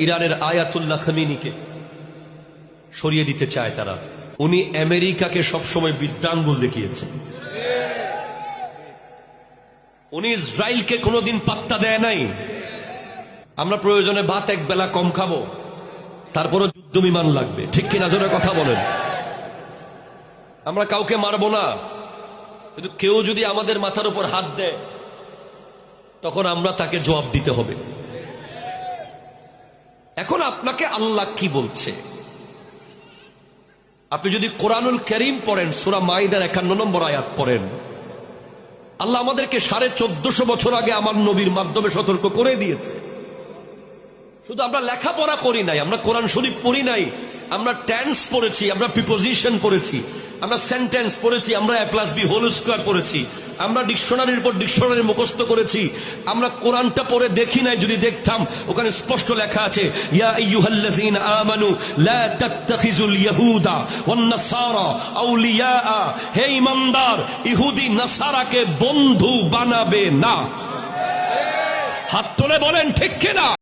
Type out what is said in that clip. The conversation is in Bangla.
ইরানের আয়াতুল্লাহ খামেনিকে সরিয়ে দিতে চায় তারা। উনি আমেরিকাকে সবসময় বৃদ্ধাঙ্গুল দেখিয়েছে। উনি ইসরায়েলকে কোনোদিন পাত্তা দেয় নাই। আমরা প্রয়োজনে ভাত এক বেলা কম খাবো, তারপরও যুদ্ধ বিমান লাগবে, ঠিক কিনা জোরে কথা বলেন। আমরা কাউকে মারবো না, কিন্তু কেউ যদি আমাদের মাথার উপর হাত দেয় তখন আমরা তাকে জবাব দিতে হবে। এখন আপনাকে আল্লাহ কি বলছে? আপনি যদি কোরআনুল কারীম পড়েন, সূরা মাইদার 51 নম্বর আয়াত পড়েন, আল্লাহ আমাদেরকে 1450 বছর আগে আমার নবীর মাধ্যমে সতর্ক করে দিয়েছে। শুধু আমরা লেখাপড়া করি নাই, আমরা কোরআন শরীফ পড়ি নাই, আমরা টেন্স পড়েছি, আমরা প্রিপোজিশন পড়েছি, আমরা সেন্টেন্স পড়েছি, আমরা a+b² পড়েছি, আমরা ডিকশনারির উপর ডিকশনারি মুখস্থ করেছি। আমরা কোরআনটা পড়ে দেখি নাই, যদি দেখতাম ওখানে স্পষ্ট লেখা আছে, ইয়া আইয়ুহাল্লাযীনা আমানু লা তাত্তাখিযুল ইয়াহুদা ওয়ান নাসারা আউলিয়া, হে ঈমানদার, ইহুদি নাসারাকে বন্ধু বানাবে না। হাত তুলে বলেন ঠিক কিনা?